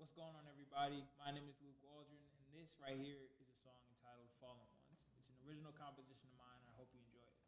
What's going on, everybody? My name is Luke Waldron, and this right here is a song entitled Fallen Ones. It's an original composition of mine, and I hope you enjoy it.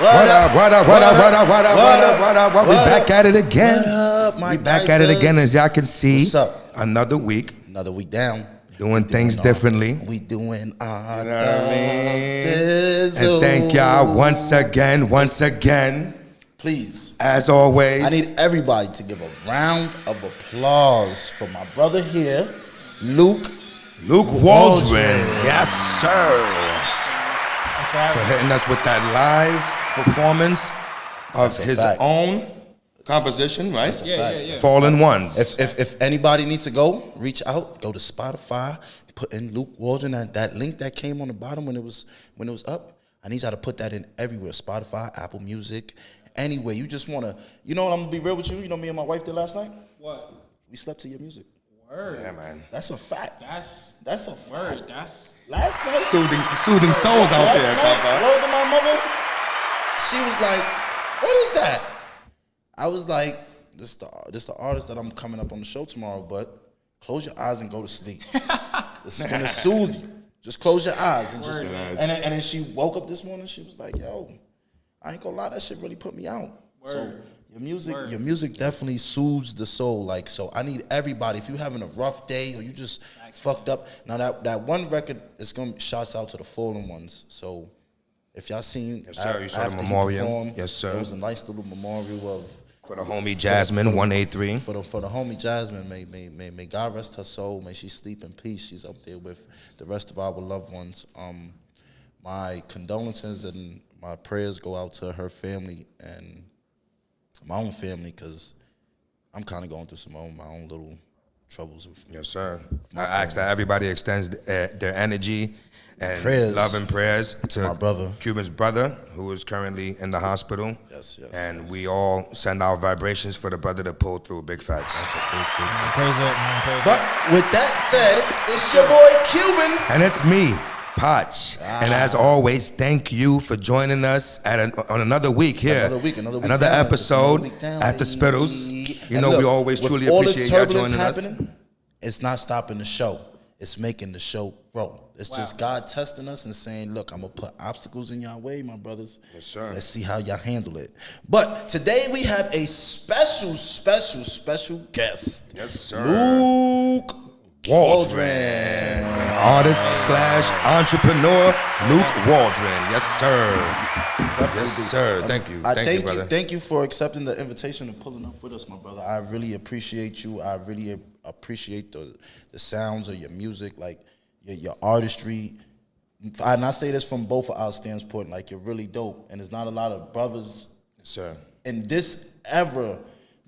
What up? What up? What up? What up? What up? What up? What up? What up? We back at it again. What up, my We back at it again, as y'all can see. What's up? Another week. Another week down. Doing things differently. We doing our You know what I mean? And thank y'all once again. Please. As always. I need everybody to give a round of applause for my brother here, Luke Waldron. Yes, sir. For hitting us with that live performance of his own composition, right? Yeah. Fallen Ones. If anybody needs to go, reach out, go to Spotify, put in Luke Waldron, that link that came on the bottom when it was up. I need y'all to put that in everywhere. Spotify, Apple Music, anywhere. You just wanna, you know what, I'm gonna be real with you. You know me and my wife did last night? What? We slept to your music. Word. Yeah, man. That's a fact. That's a word. fact. That's Last night. Soothing souls out there, Papa. Word to my mother. She was like, "What is that?" I was like, "This the artist that I'm coming up on the show tomorrow, but close your eyes and go to sleep. This is gonna soothe you. Just close your eyes and just." And then she woke up this morning. She was like, "Yo, I ain't gonna lie, that shit really put me out." Word. So your music definitely soothes the soul. Like, so I need everybody. If you're having a rough day or you just fucked up, now that one record is gonna shouts out to the Fallen Ones. So if y'all seen, yes, sir. You saw the after memorial. Performed, yes, sir. It was a nice little memorial for the homie Jasmine, 183. For the homie Jasmine, may God rest her soul. May she sleep in peace. She's up there with the rest of our loved ones. My condolences and my prayers go out to her family and my own family, because I'm kind of going through my own little troubles. Yes, sir. I ask that everybody extends their energy and prayers, love and prayers to my brother, Cuban's brother, who is currently in the hospital. Yes. And we all send our vibrations for the brother to pull through. Big facts. That's a big Praise it, man. Praise But with that said, it's your boy Cuban. And it's me, Potch. And as always, thank you for joining us on another week here. Another episode at the Spittles. You know, we always truly appreciate y'all joining us. It's not stopping the show. It's making the show grow. It's just God testing us and saying, look, I'm going to put obstacles in y'all way, my brothers. Yes, sir. Let's see how y'all handle it. But today we have a special guest. Yes, sir. Luke Waldron. Artist / entrepreneur, Luke Waldron. Yes, sir. Yes, sir. Thank you. Thank you, brother. Thank you for accepting the invitation and pulling up with us, my brother. I really appreciate you. I really appreciate the sounds of your music, like your artistry. And I say this from both of our standpoint, like you're really dope. And there's not a lot of brothers, yes, sir, in this era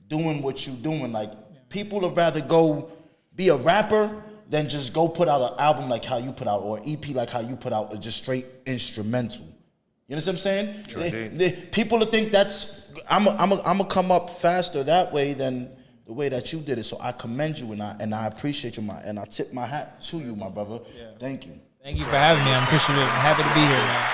doing what you're doing. Like, people would rather go be a rapper than just go put out an album like how you put out, or EP like how you put out, or just straight instrumental. You know what I'm saying? Sure. People will think that's I'm a come up faster that way than the way that you did it. So I commend you and I appreciate you, and I tip my hat to you, my brother. Yeah. Thank you. Thank you for having me. I'm appreciative. I'm happy to be here, man.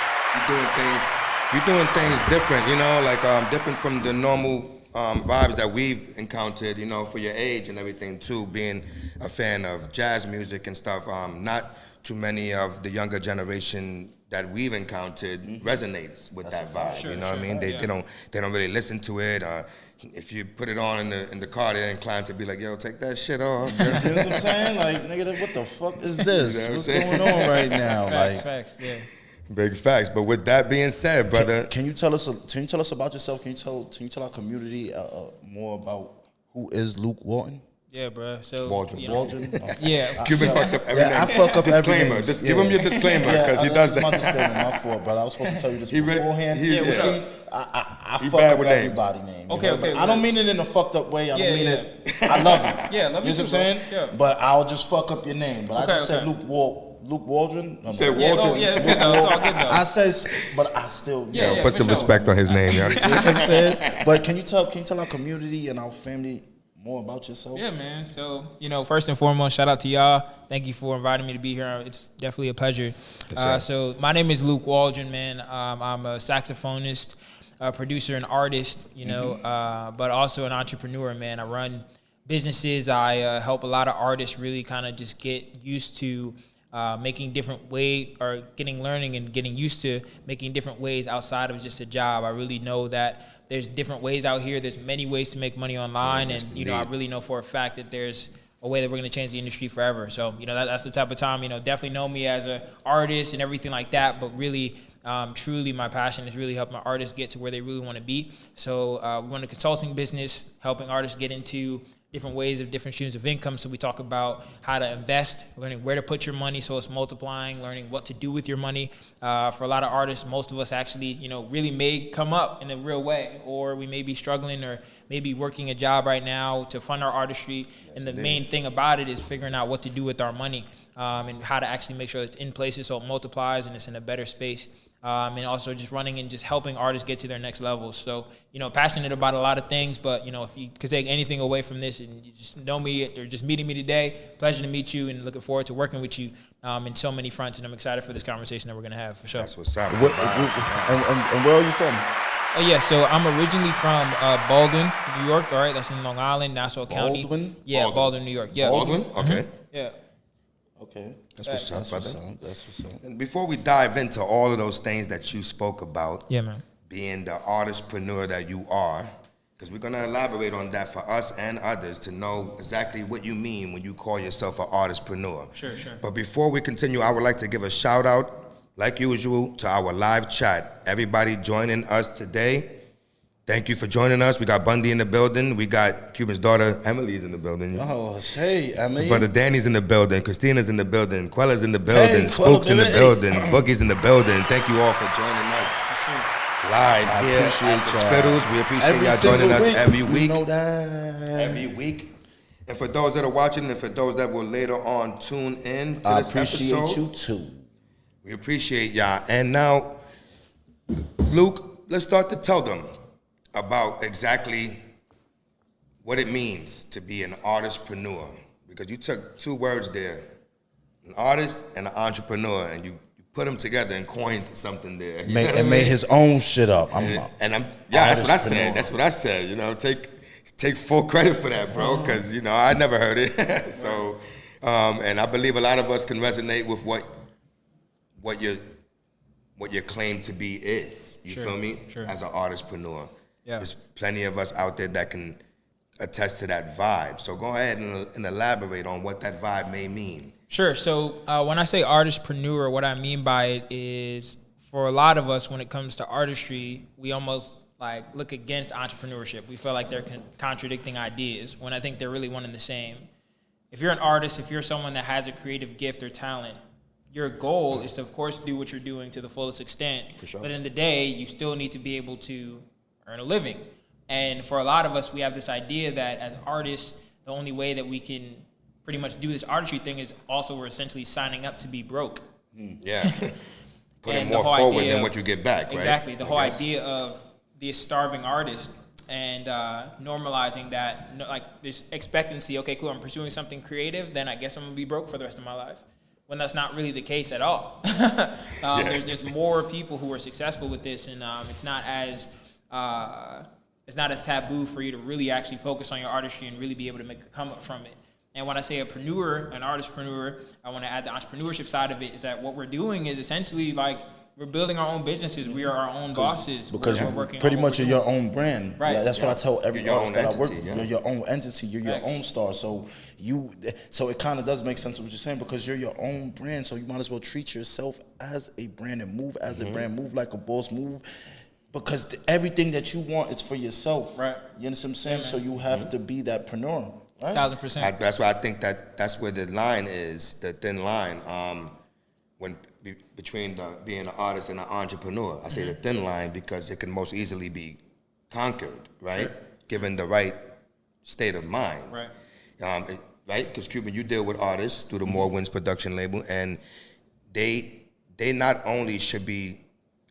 You're doing things different, you know, like different from the normal vibes that we've encountered, you know, for your age and everything too, being a fan of jazz music and stuff. Not too many of the younger generation that we've encountered resonates with that vibe. Sure, you know what I mean? They don't really listen to it. If you put it on in the car, they're inclined to be like, "Yo, take that shit off." You know what I'm saying? Like, nigga, what the fuck is this? What's going on right now? Facts, yeah. Big facts. But with that being said, brother, can you tell us about yourself? Can you tell our community more about who is Luke Waldron? Yeah, bro. So Waldron. Yeah. Cuban fucks up every name. I fuck up disclaimer. every Just give him your disclaimer, because he does that. My disclaimer, my fault, brother. I was supposed to tell you this beforehand. I fuck up everybody's name. Okay. I don't mean it in a fucked up way. I don't mean it. I love you. Yeah, love you. You know what I'm saying? Yeah. But I'll just fuck up your name. But I just said Luke Waldron. You said Waldron. It's all good though. I says, but I still put some respect on his name, yo. You know what I'm saying? But can you tell our community and our family more about yourself? Yeah, man. So, first and foremost, shout out to y'all. Thank you for inviting me to be here. It's definitely a pleasure. So my name is Luke Waldron, man. I'm a saxophonist, a producer, and artist, but also an entrepreneur, man. I run businesses. I help a lot of artists really kind of just get used to making different way or learning and getting used to making different ways outside of just a job. I really know that there's different ways out here. There's many ways to make money online, and I really know for a fact that there's a way that we're going to change the industry forever. So that's the type of time, definitely know me as an artist and everything like that, but really truly my passion is really helping artists get to where they really want to be. So we run a consulting business, helping artists get into different ways of different streams of income. So we talk about how to invest, learning where to put your money so it's multiplying, learning what to do with your money. For a lot of artists, most of us actually, really may come up in a real way, or we may be struggling or maybe working a job right now to fund our artistry. Yes, and the main thing about it is figuring out what to do with our money and how to actually make sure it's in places so it multiplies and it's in a better space. And also just running and just helping artists get to their next level. So, passionate about a lot of things, but, if you could take anything away from this and you just know me or just meeting me today, pleasure to meet you and looking forward to working with you in so many fronts. And I'm excited for this conversation that we're going to have, for sure. That's what's up. And where are you from? Oh, yeah, so I'm originally from Baldwin, New York, all right? That's in Long Island, Nassau County. Baldwin? Yeah, Baldwin, New York. Yeah. Baldwin? Okay. Yeah. Okay. That's what's up, brother. That's what's up. And before we dive into all of those things that you spoke about, Yeah, man. being the artistpreneur that you are, because we're going to elaborate on that for us and others to know exactly what you mean when you call yourself an artistpreneur. Sure. But before we continue, I would like to give a shout out, like usual, to our live chat. Everybody joining us today, thank you for joining us. We got Bundy in the building. We got Cuban's daughter, Emily's in the building. Oh, hey, Emily. Brother Danny's in the building. Christina's in the building. Quella's in the building. Spook's in the building. Boogie's in the building. Thank you all for joining us live here at the Spittles. We appreciate y'all joining us every week. You know that. Every week. And for those that are watching and for those that will later on tune in to this episode. I appreciate you too. We appreciate y'all. And now, Luke, let's start to tell them about exactly what it means to be an artistpreneur, because you took two words there, an artist and an entrepreneur, and you put them together and coined something there. Made his own shit up. That's what I said. That's what I said. Take full credit for that, bro, because I never heard it. So, and I believe a lot of us can resonate with what your claim to be is. You feel me? Sure. As an artistpreneur. Yeah. There's plenty of us out there that can attest to that vibe. So go ahead and elaborate on what that vibe may mean. Sure. So when I say artistpreneur, what I mean by it is, for a lot of us, when it comes to artistry, we almost look against entrepreneurship. We feel like they're contradicting ideas, when I think they're really one and the same. If you're an artist, if you're someone that has a creative gift or talent, your goal is to, of course, do what you're doing to the fullest extent. For sure. But in the day, you still need to be able to earn a living. And for a lot of us, we have this idea that as artists, the only way that we can pretty much do this artistry thing is also we're essentially signing up to be broke. Yeah. Putting more forward than what you get back, right? Exactly. The whole idea of the starving artist and normalizing that, this expectancy, okay, cool, I'm pursuing something creative, then I guess I'm going to be broke for the rest of my life. When that's not really the case at all. There's more people who are successful with this, and it's not as taboo for you to really actually focus on your artistry and really be able to make a come up from it. And when I say an artistpreneur, I want to add the entrepreneurship side of it, is that what we're doing is essentially we're building our own businesses. We are our own bosses. Because we're working pretty much you're your own brand. Right. That's what I tell every artist that I work with. Yeah. You're your own entity. You're your own star. So it kind of does make sense what you're saying, because you're your own brand. So you might as well treat yourself as a brand and move as a brand. Move like a boss. Move. Because everything that you want is for yourself. Right. You understand what I'm saying? Yeah, so you have to be that preneur. Right? 1,000%. That's why I think that's where the line is, the thin line, between being an artist and an entrepreneur. I say the thin line because it can most easily be conquered, right? Sure. Given the right state of mind. Right. Right? Because Cuban, you deal with artists through the More Wins production label, and they not only should be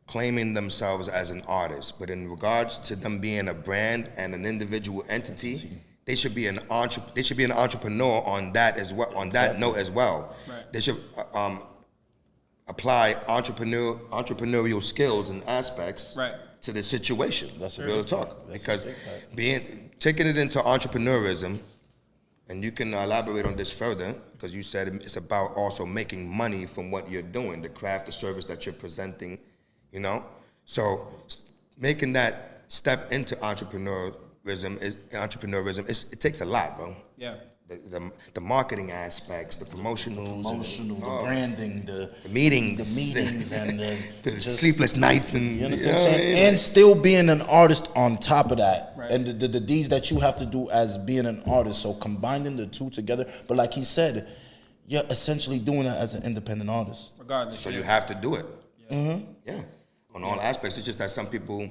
claiming themselves as an artist, but in regards to them being a brand and an individual entity, they should be an entrepreneur on that as well. On that note as well, right. They should apply entrepreneurial skills and aspects to the situation. That's real talk. Because taking it into entrepreneurism and you can elaborate on this further, because you said it's about also making money from what you're doing, the craft, the service that you're presenting, you know? So making that step into entrepreneurism, it takes a lot, bro. Yeah. The marketing aspects, the promotionals, the branding, the meetings, and the sleepless nights, and you understand what I'm saying? And still being an artist on top of that, right. and the deeds that you have to do as being an artist. So combining the two together, but like he said, you're essentially doing it as an independent artist, regardless. So you have to do it. Yeah. On all aspects. It's just that some people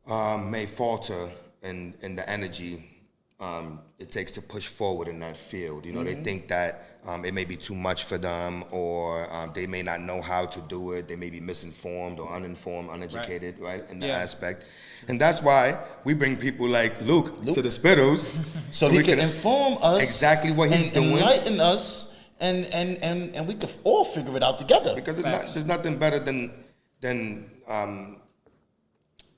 may falter in the energy it takes to push forward in that field. You know, they think that it may be too much for them, or they may not know how to do it. They may be misinformed or uninformed, uneducated, right, in that aspect. And that's why we bring people like Luke. To the Spittles. so he can inform us exactly what he's doing. Enlighten us, and we could all figure it out together. Because there's nothing better than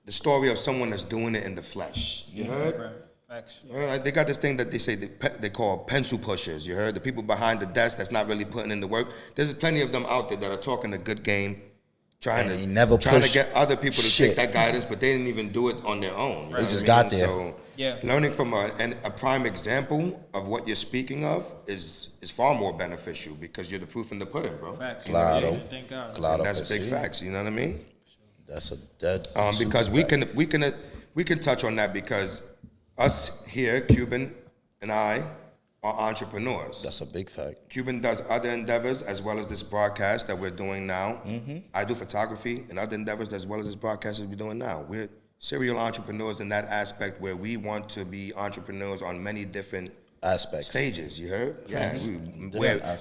the story of someone that's doing it in the flesh. You heard? Right. Facts. They got this thing that they call pencil pushers. You heard? The people behind the desk that's not really putting in the work. There's plenty of them out there that are talking a good game, trying to get other people to take that guidance, but they didn't even do it on their own. They just got there. So learning from a prime example of what you're speaking of is far more beneficial, because you're the proof in the pudding, bro. Facts. Claro. Thank God. Claro. That's big facts. You know what I mean? That's a dead. Because we can touch on that, because us here, Cuban and I, are entrepreneurs. That's a big fact. Cuban does other endeavors as well as this broadcast that we're doing now. I do photography and other endeavors as well as this broadcast that we're doing now. We're serial entrepreneurs in that aspect, where we want to be entrepreneurs on many different aspects, stages. You heard? Yeah. We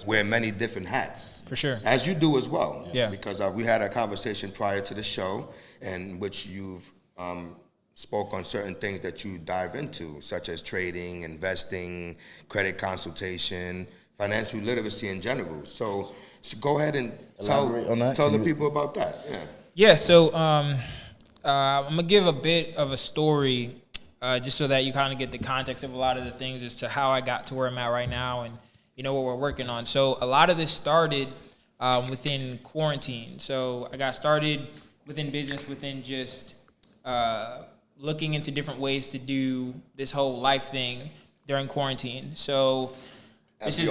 wear many different hats. For sure. As you do as well. Yeah. Because we had a conversation prior to the show in which you've spoke on certain things that you dive into, such as trading, investing, credit consultation, financial literacy in general. So go ahead and tell the people about that. Yeah. So I'm gonna give a bit of a story, just so that you kind of get the context of a lot of the things as to how I got to where I'm at right now, and you know what we're working on. So a lot of this started within quarantine. So I got started within business, within just looking into different ways to do this whole life thing during quarantine. So as we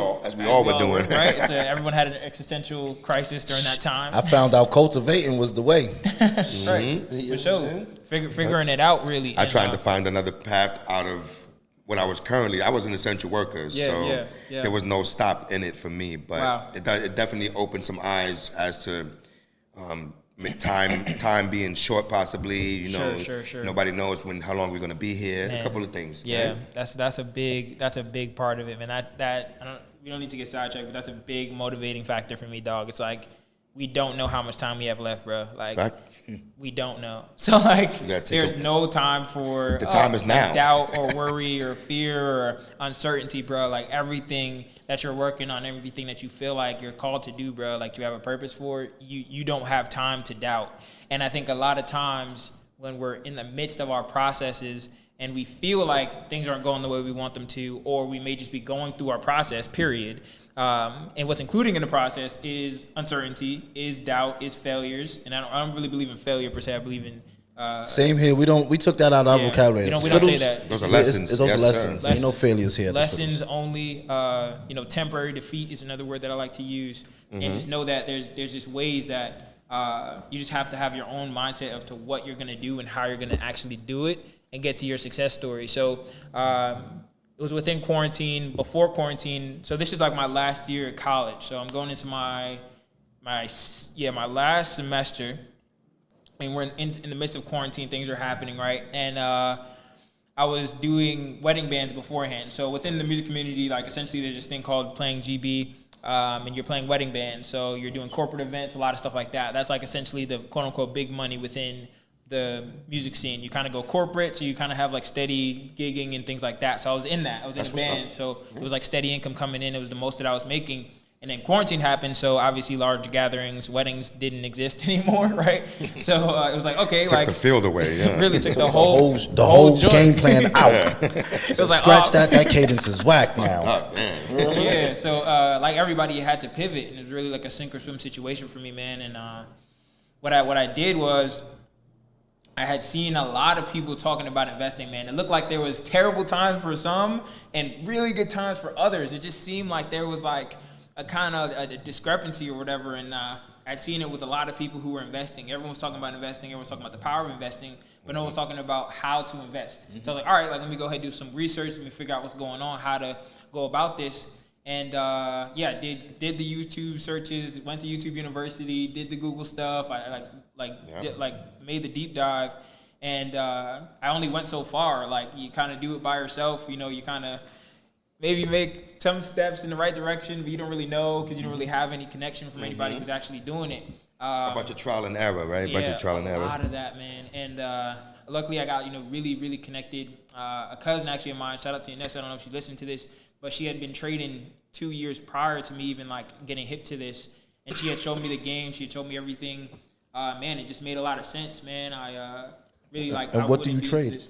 all were doing, right? So everyone had an existential crisis during that time. I found out cultivating was the way. Right, for sure. Figuring it out, really. I tried to find another path out of what I was an essential worker, so there was no stop in it for me. But it definitely opened some eyes as to time being short, possibly. You know, sure. Nobody knows how long we're going to be here. A couple of things. Yeah, right? that's a big part of it, man. We don't need to get sidetracked, but that's a big motivating factor for me, dog. It's like, we don't know how much time we have left, bro. Like, we don't know. So like, there's no time for the time is now. Doubt or worry or fear or uncertainty, bro. Like, everything that you're working on, everything that you feel like you're called to do, bro, like you have a purpose for, you don't have time to doubt. And I think a lot of times when we're in the midst of our processes and we feel like things aren't going the way we want them to, or we may just be going through our process, period. And what's including in the process is uncertainty, is doubt, is failures. And I don't really believe in failure per se. I believe in same here. We took that out of our vocabulary. We don't say that. Those are lessons. Those are lessons. Ain't no failures here. Lessons only. Temporary defeat is another word that I like to use. And just know that there's just ways that you just have to have your own mindset of to what you're gonna do and how you're gonna actually do it and get to your success story. So it was within quarantine, before quarantine. So this is like my last year at college. So I'm going into my last semester, and we're in the midst of quarantine. Things are happening, right? And I was doing wedding bands beforehand. So within the music community, like essentially there's this thing called playing GB, and you're playing wedding bands. So you're doing corporate events, a lot of stuff like that. That's like essentially the quote unquote big money within the music scene. You kind of go corporate, so you kind of have like steady gigging and things like that. So I was in that. I was in a band, so it was like steady income coming in. It was the most that I was making. And then quarantine happened, so obviously large gatherings, weddings didn't exist anymore, right? So it was like, okay, took the field away. Yeah. Really took the whole game plan out. It was like, scratch that cadence is whack now. Oh, man. Yeah, so like everybody had to pivot, and it was really like a sink or swim situation for me, man. And what I did was, I had seen a lot of people talking about investing, man. It looked like there was terrible times for some and really good times for others. It just seemed like there was like a kind of a discrepancy or whatever. And I'd seen it with a lot of people who were investing. Everyone was talking about investing. Everyone was talking about the power of investing, but no one was talking about how to invest. So I was like, all right, like, let me go ahead and do some research. Let me figure out what's going on, how to go about this. And did the YouTube searches, went to YouTube University, did the Google stuff. I made the deep dive, and I only went so far. Like, you kind of do it by yourself. You know, you kind of maybe make some steps in the right direction, but you don't really know because you don't really have any connection from anybody who's actually doing it. A bunch of trial and error, right? Yeah, a bunch of trial and error. A lot of that, man. And luckily, I got really, really connected. A cousin actually of mine, shout out to Inessa. I don't know if she listened to this, but she had been trading 2 years prior to me even like getting hip to this, and she had shown me the game. She had showed me everything. Man, it just made a lot of sense, man. I really like. And what do you trade?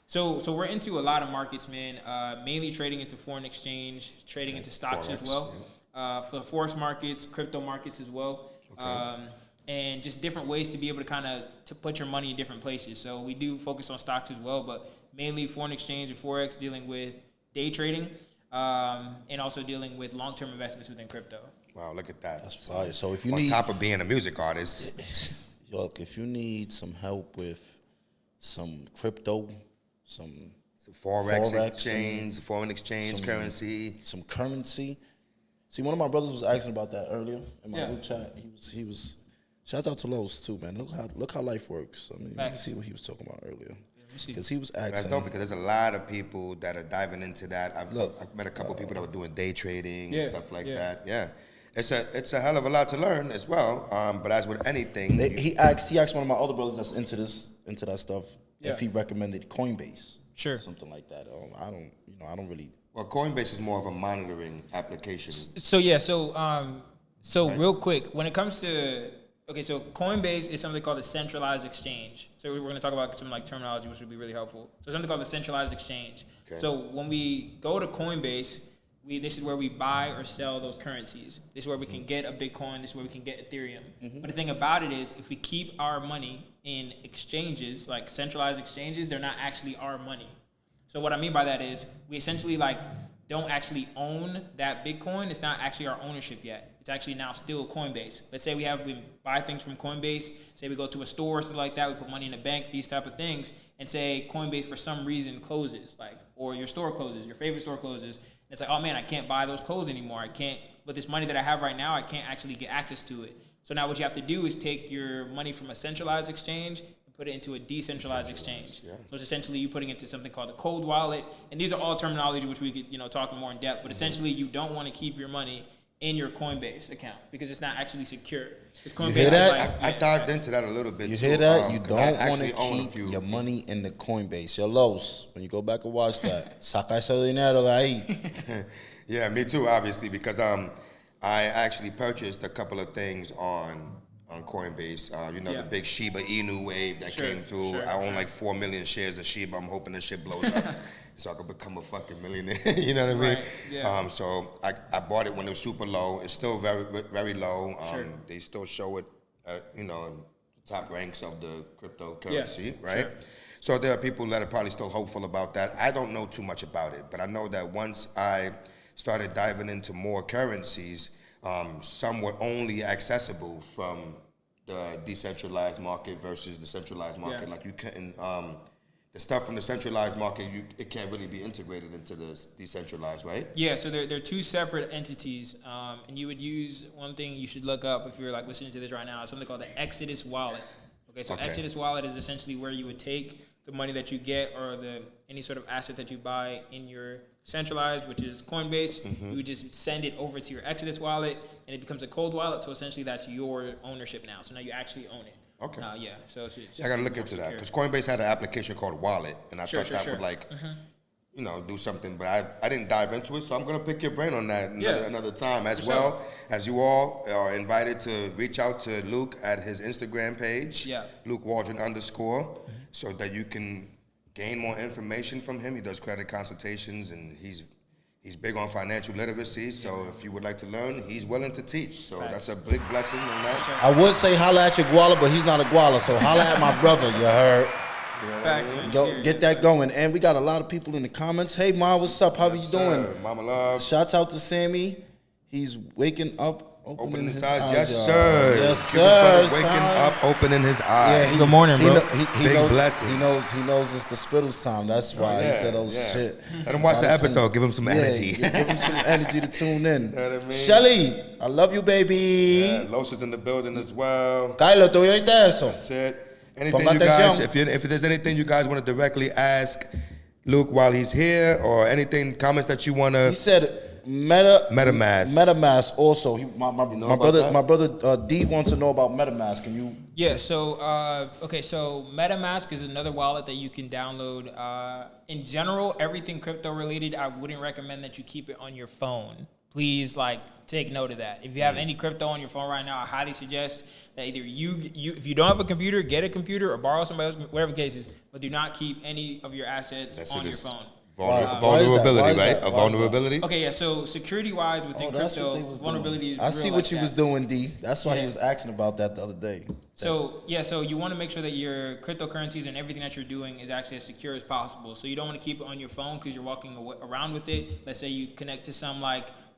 So we're into a lot of markets, man. Mainly trading into foreign exchange, trading into stocks Forex, as well. For forex markets, crypto markets as well. Okay. And just different ways to be able to kind of to put your money in different places. So we do focus on stocks as well, but mainly foreign exchange and forex, dealing with day trading, and also dealing with long-term investments within crypto. Wow, look at that. That's fire. So if you on top of being a music artist, look, if you need some help with some crypto, some forex exchange, foreign exchange, currency, some currency. See, one of my brothers was asking about that earlier in my group chat. He was. Shout out to Lowe's too, man. Look how life works. I mean, let me see what he was talking about earlier. Because he was asking. That's dope, because there's a lot of people that are diving into that. I've met a couple of people that were doing day trading and stuff like that. Yeah. It's a hell of a lot to learn as well. But as with anything, he asked one of my other brothers that's into that stuff if he recommended Coinbase, something like that. I don't really. Well, Coinbase is more of a monitoring application. So real quick, when it comes to so Coinbase is something called a centralized exchange. So we're going to talk about some like terminology, which would be really helpful. So something called a centralized exchange. Okay. So when we go to Coinbase, this is where we buy or sell those currencies. This is where we can get a Bitcoin. This is where we can get Ethereum. But the thing about it is, if we keep our money in exchanges, like centralized exchanges, they're not actually our money. So what I mean by that is, we essentially like don't actually own that Bitcoin. It's not actually our ownership yet. It's actually now still Coinbase. Let's say we buy things from Coinbase. Say we go to a store or something like that. We put money in a bank, these type of things, and say Coinbase for some reason closes, or your store closes, your favorite store closes. And it's like, oh man, I can't buy those clothes anymore. I can't. But this money that I have right now, I can't actually get access to it. So now what you have to do is take your money from a centralized exchange and put it into a decentralized exchange. Yeah. So it's essentially you putting it into something called a cold wallet. And these are all terminology which we could talk more in depth. But essentially, you don't want to keep your money in your Coinbase account because it's not actually secure. Coinbase, you hear that? I dived into that a little bit. You hear that? You don't want to keep your money in the Coinbase. Your Los, when you go back and watch that, saca ese dinero de ahí. Yeah, me too, obviously, because I actually purchased a couple of things on Coinbase. The big Shiba Inu wave that came through. I own like 4 million shares of Shiba. I'm hoping this shit blows up so I could become a fucking millionaire. You know what I mean? Right. Yeah. So I bought it when it was super low. It's still very, very low. They still show it, in the top ranks of the cryptocurrency, right? Sure. So there are people that are probably still hopeful about that. I don't know too much about it, but I know that once I started diving into more currencies, some were only accessible from the decentralized market versus the centralized market. Like you couldn't, the stuff from the centralized market, it can't really be integrated into the decentralized, right? Yeah, so they're two separate entities, and you would use one thing you should look up if you're like listening to this right now, is something called the Exodus wallet. Exodus wallet is essentially where you would take the money that you get or any sort of asset that you buy in your centralized, which is Coinbase. You would just send it over to your Exodus wallet, and it becomes a cold wallet. So essentially, that's your ownership now. So now you actually own it. Okay. So it's I got to look into that because Coinbase had an application called Wallet, and I thought that would do something, but I didn't dive into it, so I'm gonna pick your brain on that another time. As well as you all are invited to reach out to Luke at his Instagram page, Luke Waldron _, so that you can gain more information from him. He does credit consultations, and he's big on financial literacy. So if you would like to learn, he's willing to teach. So that's a big blessing on that. I would say holla at your guala, but he's not a guala, so holla at my brother. You heard? Go get that going. And we got a lot of people in the comments. Hey, Ma, what's up? How you doing? Mama love. Shouts out to Sammy. He's waking up, opening his eyes. Yes, sir. Yes, sir. Waking up, opening his eyes. Yeah, good morning, bro. Big blessing. He knows it's the Spittles time. That's why he said shit. Let him watch the episode. Give him some energy. Give him some energy to tune in. You know what I mean? Shelly, I love you, baby. Yeah, Los is in the building as well. Kylo, ¿tú oíste eso? That's it. Anything you guys, if there's anything you guys want to directly ask Luke while he's here, or anything, comments that you want to. He said MetaMask. MetaMask also. My brother D wants to know about MetaMask. Can you? Yeah. So so MetaMask is another wallet that you can download. In general, everything crypto related, I wouldn't recommend that you keep it on your phone. Please, take note of that. If you have any crypto on your phone right now, I highly suggest that either you if you don't have a computer, get a computer or borrow somebody else, whatever the case is, but do not keep any of your assets on your phone. Vulnerability, right? A vulnerability. Okay, yeah. So security-wise, within crypto, vulnerability is I see real what like you that. was doing, D. That's why he was asking about that the other day. So you want to make sure that your cryptocurrencies and everything that you're doing is actually as secure as possible. So you don't want to keep it on your phone because you're walking around with it. Let's say you connect to some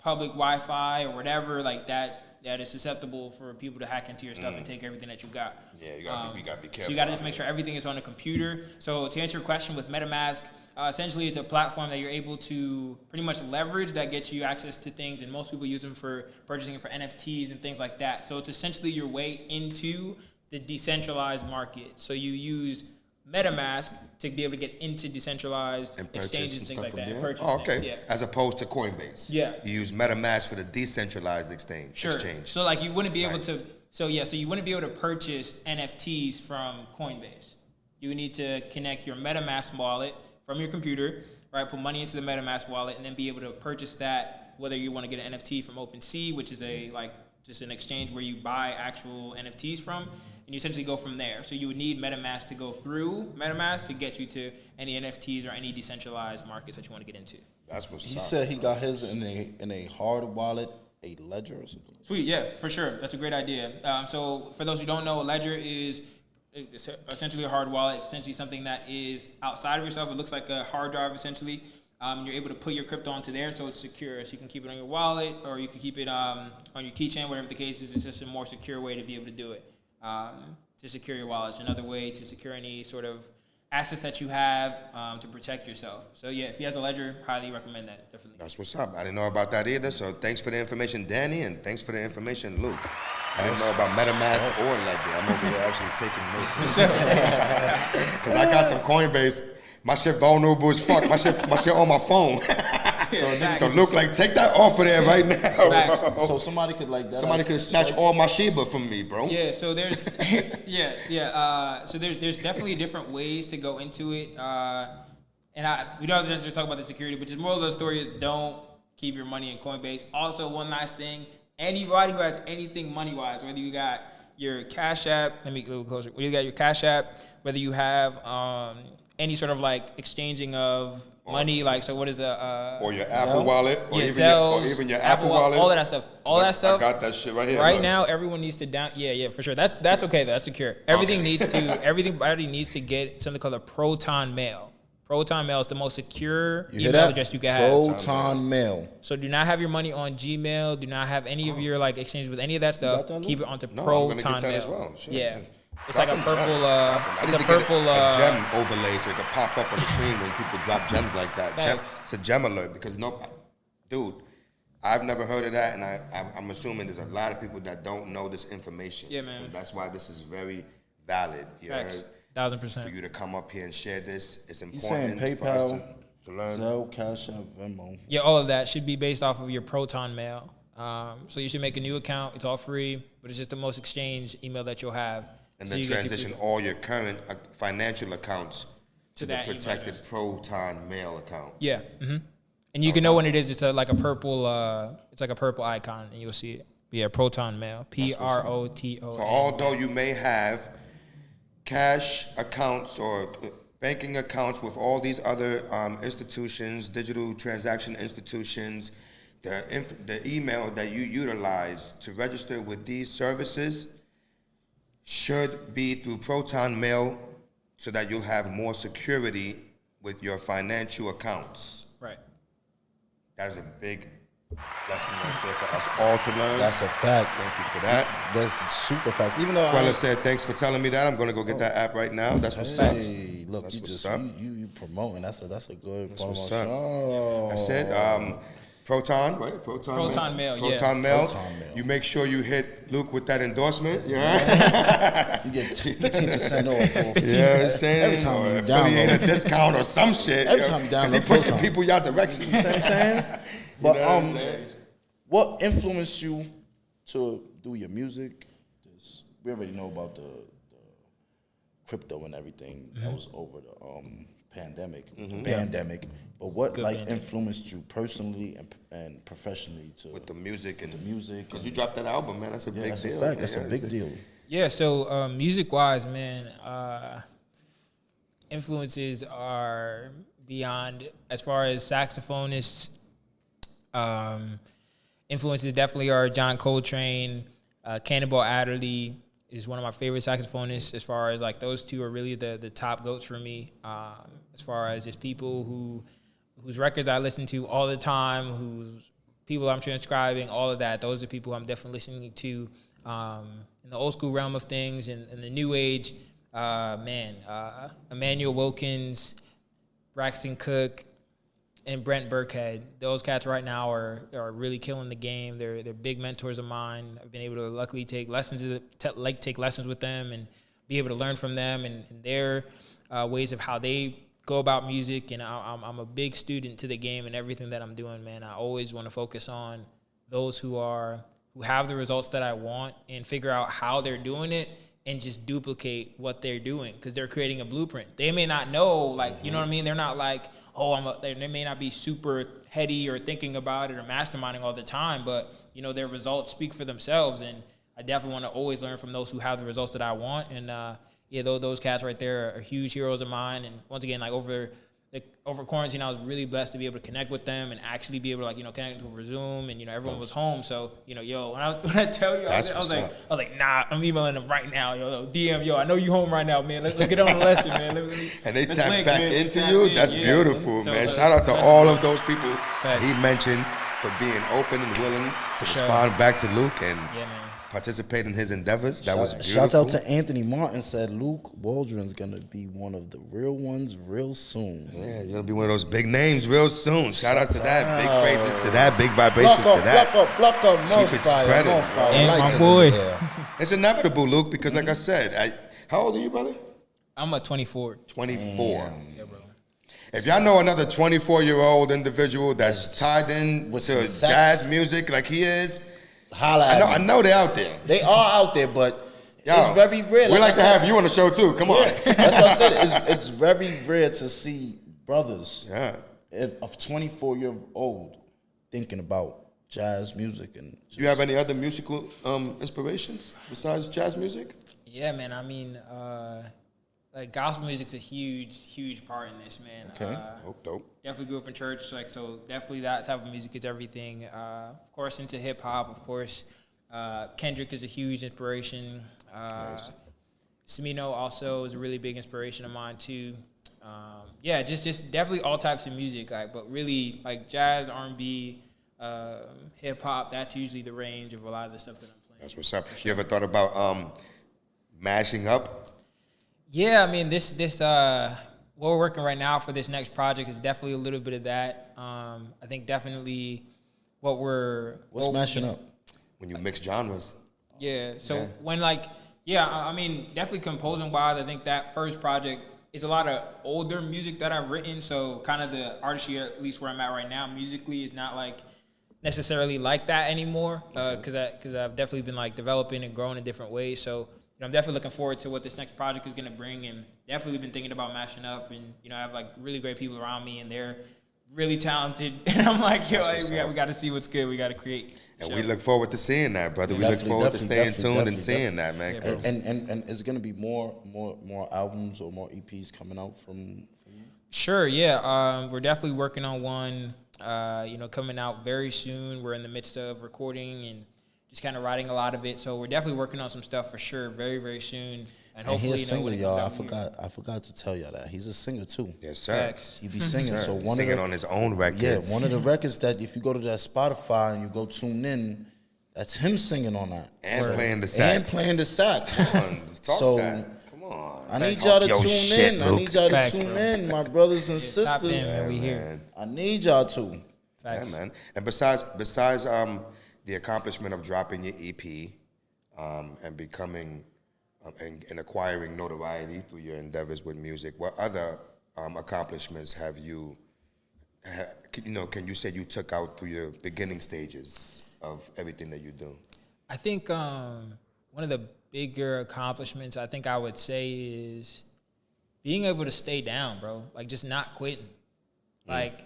public Wi-Fi or whatever that is susceptible for people to hack into your stuff and take everything that you got. Yeah, you gotta be careful. So you gotta just make sure everything is on a computer. So to answer your question with MetaMask, essentially it's a platform that you're able to pretty much leverage that gets you access to things, and most people use them for purchasing for NFTs and things like that. So it's essentially your way into the decentralized market. So you use MetaMask to be able to get into decentralized exchanges and things like that. As opposed to Coinbase. Yeah. You use MetaMask for the decentralized exchange. Sure. So you wouldn't be able to. So you wouldn't be able to purchase NFTs from Coinbase. You would need to connect your MetaMask wallet from your computer, right? Put money into the MetaMask wallet, and then be able to purchase that. Whether you want to get an NFT from OpenSea, which is just an exchange where you buy actual NFTs from, and you essentially go from there. So you would need MetaMask to go through MetaMask to get you to any NFTs or any decentralized markets that you want to get into. That's what's He said he got his in a hard wallet, a ledger or something. Sweet, yeah, for sure. That's a great idea. So for those who don't know, a ledger is essentially a hard wallet. It's essentially something that is outside of yourself. It looks like a hard drive essentially. You're able to put your crypto onto there, so it's secure. So you can keep it on your wallet, or you can keep it on your keychain, whatever the case is. It's just a more secure way to be able to do it. To secure your wallet. It's another way to secure any sort of assets that you have to protect yourself. So yeah, if he has a ledger, highly recommend that, definitely. That's what's up. I didn't know about that either, so thanks for the information, Danny, and thanks for the information, Luke. I didn't know about MetaMask or Ledger. I'm over here actually taking notes. Because I got some Coinbase. My shit vulnerable as fuck. My shit on my phone. So Luke, take that off of there right now. So somebody could could snatch all my Sheba from me, bro. Yeah. So there's So there's definitely different ways to go into it. And we don't have to just talk about the security, but just moral of the story is don't keep your money in Coinbase. Also, one last thing: anybody who has anything money wise, whether you got your Cash App, let me go a little closer. Whether you got your Cash App, whether you have any sort of exchanging of money, so what is the or your Apple wallet, or even your Apple wallet, all of that stuff, I got that shit right here. Right now, everyone needs to for sure. That's okay. That's secure. Everybody needs to get something called a Proton Mail. Proton Mail is the most secure email address you can have. Proton Mail. So do not have your money on Gmail. Do not have any of your exchanges with any of that stuff. Keep it onto Proton Mail. As well. Sure. Yeah. It's like a purple. It's a purple. A gem overlay, so it can pop up on the screen when people drop gems like that. It's a gem alert because dude, I've never heard of that, and I'm assuming there's a lot of people that don't know this information. Yeah, man. And that's why this is very valid. Facts. 1000%. For you to come up here and share this, it's important. He's saying for us PayPal, to learn. Zelle, Cash App, Venmo. Yeah, all of that should be based off of your Proton Mail. So you should make a new account. It's all free, but it's just the most exchange email that you'll have. And then transition all your current financial accounts to the protected Proton Mail account. Yeah. Mm-hmm. And you can know when it is. It's like a purple. It's like a purple icon, and you'll see it. Yeah, Proton Mail. PROTON. So although you may have cash accounts or banking accounts with all these other institutions, digital transaction institutions, the email that you utilize to register with these services should be through Proton Mail, so that you'll have more security with your financial accounts. Right. That is a big lesson right there for us all to learn. That's a fact. Thank you for that. That's super facts. Even though Quella said, thanks for telling me that. I'm going to go get that app right now. That's what's up. Hey, look, That's you what's just up. you promoting. That's a good That's promo. what's up. Oh. I said, Proton, right? Proton Mail, yeah. Proton Mail. Proton Mail. You make sure you hit Luke with that endorsement. Yeah. You get 15% off. For 15, You know what I'm saying? Every time or you affiliate download. a discount or some shit. Every time you download Because he pushing Proton. people your direction. You know what I'm saying? But You know what I'm saying? what influenced you to do your music? We already know about the crypto and everything that was over the pandemic. But what influenced you personally and professionally to With the music and the music? Because you dropped that album, man. That's a big that's deal. a fact. That's a big deal. Yeah. So music-wise, man, influences are beyond. As far as saxophonists, influences definitely are John Coltrane, Cannonball Adderley is one of my favorite saxophonists. As far as like those two are really the top goats for me. As far as just people whose records I listen to all the time, whose people I'm transcribing, all of that. Those are people I'm definitely listening to in the old school realm of things. And in the new age, Emmanuel Wilkins, Braxton Cook, and Brent Burkhead. Those cats right now are really killing the game. They're big mentors of mine. I've been able to luckily take lessons with them and be able to learn from them and their ways of how they go about music. And I'm a big student to the game and everything that I'm doing, man. I always want to focus on those who have the results that I want and figure out how they're doing it and just duplicate what they're doing, because they're creating a blueprint. They may not know, like, you know what I mean? They're not like, they may not be super heady or thinking about it or masterminding all the time, but, you know, their results speak for themselves. And I definitely want to always learn from those who have the results that I want. And, those cats right there are huge heroes of mine. And once again, like over quarantine, I was really blessed to be able to connect with them and actually be able to, like, you know, connect over Zoom, and, you know, everyone was home. So, you know, when I tell you, I was like, nah, I'm emailing them right now. DM, I know you home right now, man. Let's get on the lesson, man. And they tap back into you. That's beautiful, so, man. So Shout out to all of those people Facts. he mentioned for being open and willing to respond back to Luke and participate in his endeavors. That was beautiful. Shout out to Anthony Martin, said Luke Waldron's gonna be one of the real ones real soon. Yeah, you're gonna be one of those big names real soon. Shout out to that. Big praises to that. Big vibrations to that. Block up, Keep it spreading. And my boy. It's inevitable, Luke, because like I said, how old are you, brother? I'm a 24. 24. Yeah, bro. If y'all know another 24-year-old individual that's tied in with to some jazz music like he is, holla at I know they're out there. They are out there, but Yo, it's very rare. We like to have you on the show too. Come on. That's what I said. It's very rare to see brothers of 24-year-old thinking about jazz music. And do you have any other musical inspirations besides jazz music? Yeah, man. I mean, like gospel music's a huge part in this, man. Okay. Dope. Definitely grew up in church, like, so definitely that type of music is everything. Of course, into hip hop, of course. Kendrick is a huge inspiration. Nice. Smino also is a really big inspiration of mine too. Just definitely all types of music, like, but really like jazz, R&B, hip hop. That's usually the range of a lot of the stuff that I'm playing. That's what's up. You ever thought about mashing up? Yeah, I mean, this what we're working right now for this next project is definitely a little bit of that. I think definitely what's mashing up? When you mix genres. Yeah. So when I mean, definitely composing wise, I think that first project is a lot of older music that I've written. So kind of the artistry, at least where I'm at right now, musically is not like necessarily like that anymore. Because I've definitely been like developing and growing in different ways. So I'm definitely looking forward to what this next project is going to bring, and definitely been thinking about mashing up. And I have like really great people around me, and they're really talented. And I'm like, yo, we got to see what's good. We got to create. And we look forward to seeing that, brother. We look forward to staying tuned and seeing that, man. Yeah, and is it going to be more albums or more EPs coming out from you? Sure, yeah. We're definitely working on one, coming out very soon. We're in the midst of recording and just kind of writing a lot of it. So we're definitely working on some stuff for sure very, very soon. And hopefully, he's a singer, when it y'all. comes out I forgot to tell y'all that he's a singer too. Yes, sir. Facts. He be singing. So singing on his own records. Yeah, one of the records that if you go to that Spotify and you go tune in, that's him singing on that and playing the sax. And playing the sax. Come on, talk So, that. Come on. I need y'all to Yo, tune shit, in. Luke. I need y'all to Facts, tune bro. in, my brothers and Top sisters. 10, man, we here. I need y'all to. Facts. Yeah, man. And besides the accomplishment of dropping your EP and becoming and acquiring notoriety through your endeavors with music, what other accomplishments have you? Can you say you took out through your beginning stages of everything that you do? I think one of the bigger accomplishments I think I would say is being able to stay down, bro. Like just not quitting. Like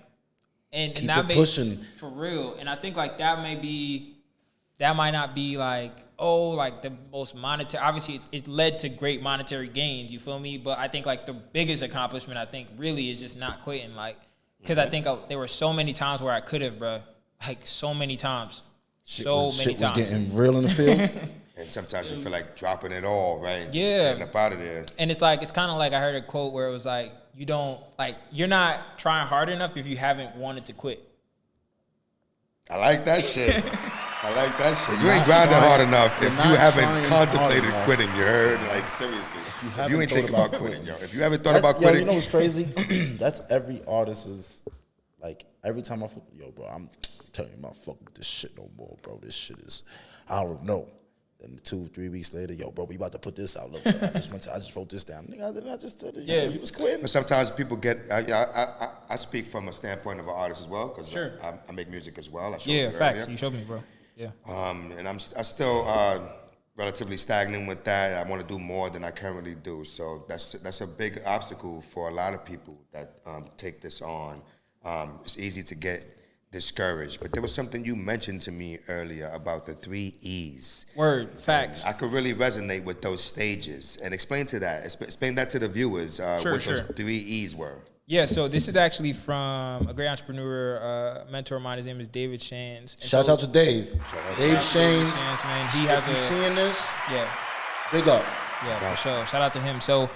and Keep that it may pushing. for real. And I think like that might not be like, oh, like the most monetary. Obviously, it led to great monetary gains. You feel me? But I think like the biggest accomplishment I think really is just not quitting. Like, because I think there were so many times where I could have, bro. Like so many times, Shit many was times. getting real in the field. And sometimes you feel like dropping it all, right? Just Yeah. getting up out of there. And it's kind of like I heard a quote where it was like, you're not trying hard enough if you haven't wanted to quit. I like that shit. I like that shit. You Not ain't grinding trying- hard enough you're if you not haven't trying hard contemplated enough. quitting. You heard? Like, seriously. If you ain't thinking about quitting, yo. If you haven't thought about quitting. You know what's crazy? That's every artist's, like, every time I fuck, yo, bro, I'm telling you, I'm not fucking with this shit no more, bro. This shit is, I don't know. And 2-3 weeks later, yo, bro, we about to put this out. Look, I just wrote this down. Nigga, I just said it. You said you was quitting. But sometimes people get, I speak from a standpoint of an artist as well, because Sure. I make music as well. I showed Yeah, you facts. earlier. You showed me, bro. Yeah. And I still relatively stagnant with that. I want to do more than I currently do. So that's a big obstacle for a lot of people that take this on. It's easy to get discouraged. But there was something you mentioned to me earlier about the 3 E's. Word, facts. I could really resonate with those stages. And explain that to the viewers what those 3 E's were. Yeah, so this is actually from a great entrepreneur, mentor of mine. His name is David Shands. And Shout out to Dave. Dave Shanes. Shands, man. He has If you seeing this, yeah. big up. Yeah, for sure. Shout out to him. So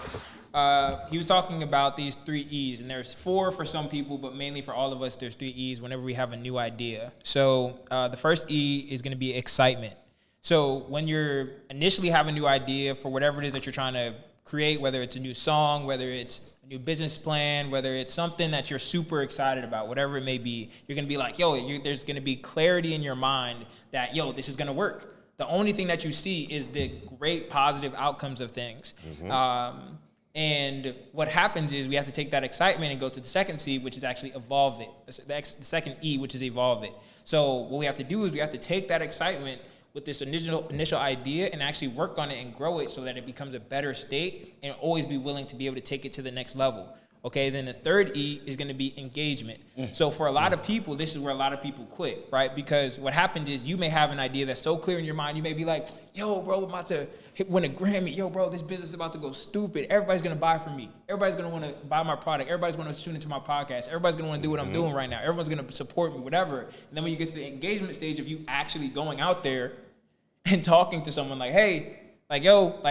he was talking about these 3 E's, and there's 4 for some people, but mainly for all of us, there's 3 E's whenever we have a new idea. So the first E is going to be excitement. So when you're initially have a new idea for whatever it is that you're trying to create, whether it's a new song, whether it's a new business plan, whether it's something that you're super excited about, whatever it may be, you're going to be like, there's going to be clarity in your mind that, this is going to work. The only thing that you see is the great positive outcomes of things. Mm-hmm. And what happens is we have to take that excitement and go to the second C, which is actually evolve it. The second E, which is evolve it. So what we have to do is we have to take that excitement with this initial idea and actually work on it and grow it so that it becomes a better state and always be willing to be able to take it to the next level. Okay, then the third E is going to be engagement. So for a lot of people, this is where a lot of people quit, right? Because what happens is you may have an idea that's so clear in your mind, you may be like, yo, bro, I'm about to win a Grammy. Yo, bro, this business is about to go stupid. Everybody's going to buy from me. Everybody's going to want to buy my product. Everybody's going to tune into my podcast. Everybody's going to want to do what I'm doing right now. Everyone's going to support me, whatever. And then when you get to the engagement stage of you actually going out there and talking to someone like, hey, check out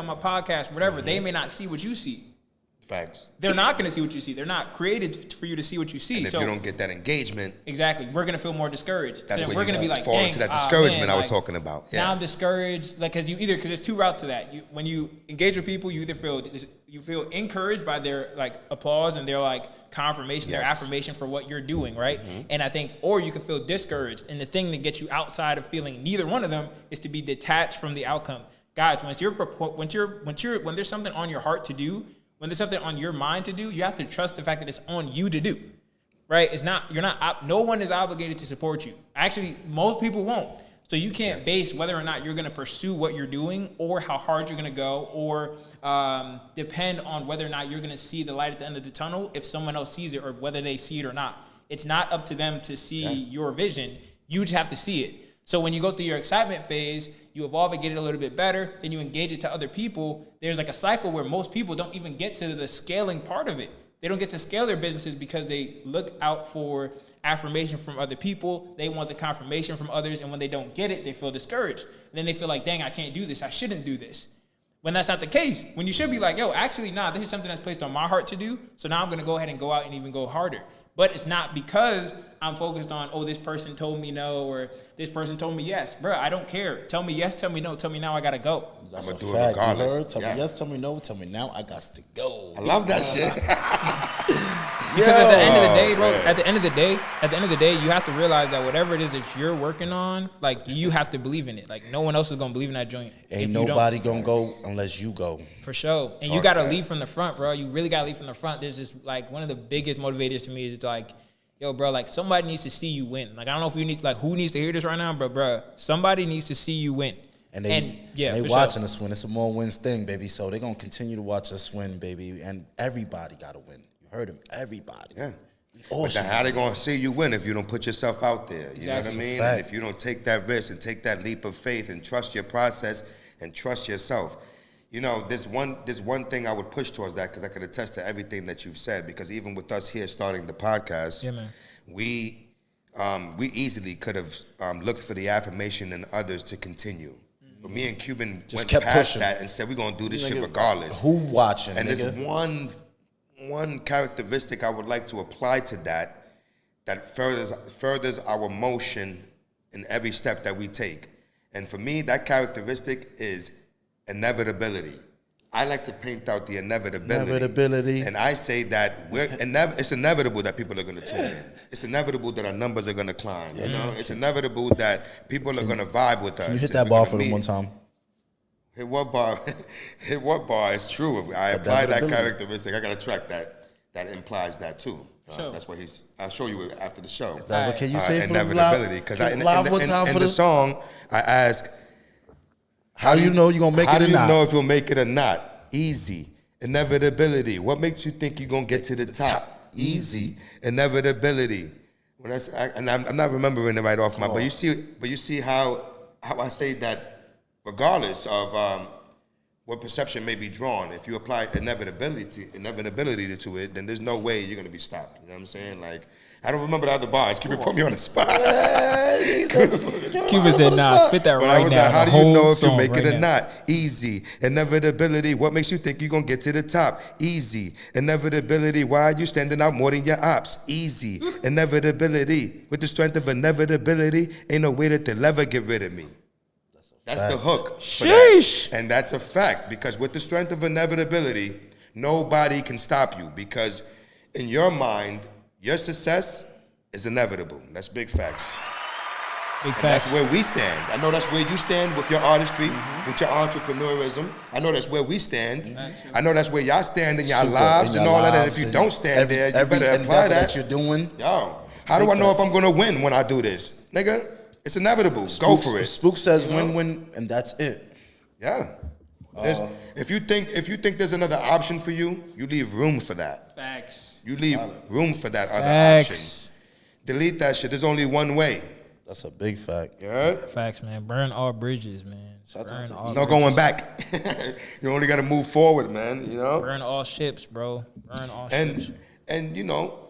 my podcast, whatever, they may not see what you see. Facts. They're not going to see what you see. They're not created for you to see what you see. And if you don't get that engagement, exactly, we're going to feel more discoured. That's so where we're you going to be like, fall into that discouragement I was talking about. Yeah. Now I'm discouraged, because there's 2 routes to that. When you engage with people, you either feel encouraged by their applause and their confirmation, their affirmation for what you're doing, right? Mm-hmm. And I think, or you can feel discouraged. And the thing that gets you outside of feeling neither one of them is to be detached from the outcome. Guys, when there's something on your heart to do, when there's something on your mind to do, you have to trust the fact that it's on you to do, right? No one is obligated to support you. Actually, most people won't. So you can't base whether or not you're going to pursue what you're doing or how hard you're going to go or depend on whether or not you're going to see the light at the end of the tunnel if someone else sees it or whether they see it or not. It's not up to them to see your vision. You just have to see it. So when you go through your excitement phase, you evolve and get it a little bit better, then you engage it to other people. There's like a cycle where most people don't even get to the scaling part of it. They don't get to scale their businesses because they look out for affirmation from other people. They want the confirmation from others. And when they don't get it, they feel discouraged. And then they feel like, dang, I can't do this. I shouldn't do this. When that's not the case, when you should be like, yo, actually, nah, this is something that's placed on my heart to do. So now I'm going to go ahead and go out and even go harder. But it's not because I'm focused on, oh, this person told me no, or this person told me yes. Bro, I don't care. Tell me yes, tell me no, tell me now I got to go. That's I'm going to do it regardless. Tell me yes, tell me no, tell me now I got to go. I love that shit. Because at the end of the day, bro, at the end of the day, you have to realize that whatever it is that you're working on, like, you have to believe in it. Like, no one else is going to believe in that joint. Ain't nobody going to go unless you go. For sure. And you got to lead from the front, bro. You really got to lead from the front. There's just, like, one of the biggest motivators to me is like, yo, bro, like, somebody needs to see you win. Like, I don't know if you need, like, who needs to hear this right now, but, bro, somebody needs to see you win. And they watching us win. It's a more wins thing, baby. So they're going to continue to watch us win, baby. And everybody got to win. You heard him. Everybody. Yeah. But how they going to see you win if you don't put yourself out there? You know what I mean? And if you don't take that risk and take that leap of faith and trust your process and trust yourself. You know, there's one thing I would push towards that because I could attest to everything that you've said. Because even with us here starting the podcast, we easily could have looked for the affirmation in others to continue. But me and Cuban just went past pushing that and said we're gonna do this shit regardless. Who watching? And there's one characteristic I would like to apply to that furthers our motion in every step that we take. And for me, that characteristic is inevitability. I like to paint out the inevitability. And I say that it's inevitable that people are going to tune in. It's inevitable that our numbers are going to climb. You know, it's inevitable that people are going to vibe with us. Can you hit that bar for them one time? Hit what bar? Hit what bar? It's true. I apply that characteristic. I got a track that implies that too. Sure. That's what I'll show you after the show. Can you say inevitability? Because in the song, I ask, how you know you're going to make it or not? How do you know if you'll make it or not? Easy. Inevitability. What makes you think you're going to get to the top? Easy. Inevitability. I'm not remembering it right off but you see how I say that regardless of what perception may be drawn, if you apply inevitability to it, then there's no way you're going to be stopped. You know what I'm saying? Like, I don't remember the other bars. Cuban put me on the spot. Cuban said, nah, spit that right now. Like, how do you know if you make it or not? Easy. Inevitability. What makes you think you're going to get to the top? Easy. Inevitability. Why are you standing out more than your ops? Easy. Inevitability. With the strength of inevitability, ain't no way that they'll ever get rid of me. That's the hook. Sheesh. And that's a fact, because with the strength of inevitability, nobody can stop you, because in your mind, your success is inevitable. That's big facts. Big facts. That's where we stand. I know that's where you stand with your artistry, with your entrepreneurism. I know that's where we stand. I know that's where y'all stand in your lives and all that. And if you don't stand there, you better apply that. You're doing. Yo, how do I know if I'm going to win when I do this? Nigga, it's inevitable. Go for it. Spook says win, and that's it. Yeah. If you think there's another option for you, you leave room for that. Facts. You leave room for that other option. Delete that shit. There's only one way. That's a big fact. Yeah. Facts, man. Burn all bridges, man. There's no going back. You only got to move forward, man. You know. Burn all ships, bro. Burn all ships. And you know,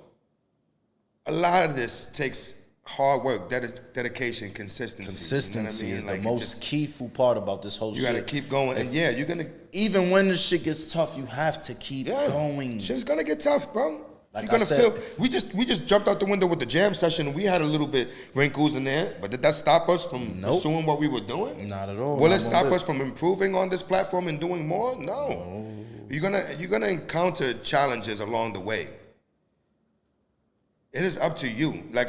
a lot of this takes hard work, dedication, consistency. Consistency is the most keyful part about this whole shit. You got to keep going. And yeah, you're going to... Even when the shit gets tough, you have to keep going. Shit's going to get tough, bro. Like you're going to feel... We just jumped out the window with the jam session. We had a little bit wrinkles in there. But did that stop us from pursuing what we were doing? Not at all. Will it stop us from improving on this platform and doing more? No. You're gonna encounter challenges along the way. It is up to you. Like,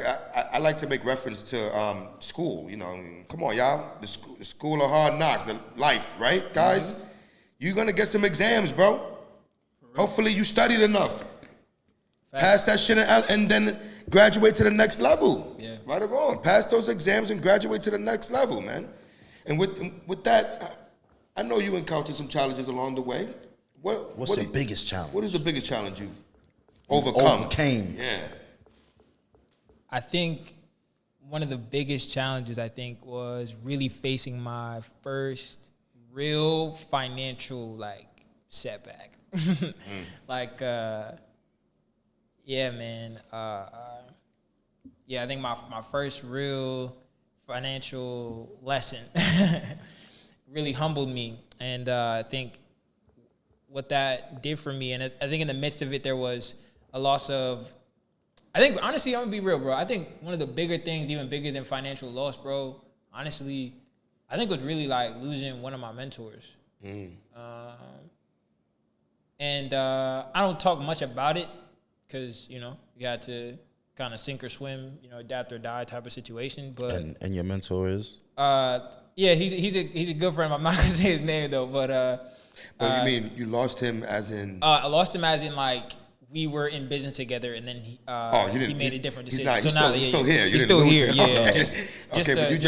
I like to make reference to school. You know, come on, y'all. The school of hard knocks, the life, right, guys? Mm-hmm. You're going to get some exams, bro. Hopefully you studied enough. Pass that shit and then graduate to the next level. Yeah. Right or wrong. Pass those exams and graduate to the next level, man. And with that, I know you encountered some challenges along the way. What's your biggest challenge? What is the biggest challenge you've overcome? Overcame. Yeah. I think one of the biggest challenges was really facing my first real financial setback. Yeah, man. Yeah, I think my first real financial lesson really humbled me, and I think what that did for me, and I think in the midst of it there was a loss of. I think, honestly, I'm going to be real, bro. I think one of the bigger things, even bigger than financial loss, bro, honestly, I think was really losing one of my mentors. And I don't talk much about it because, you got to kind of sink or swim, adapt or die type of situation. But and your mentor is? Yeah, he's a good friend. I'm not going to say his name, though. But you mean you lost him as in? I lost him as in, we were in business together, and then he made a different decision. He's still here. He's still here. Yeah. Okay. Okay, but you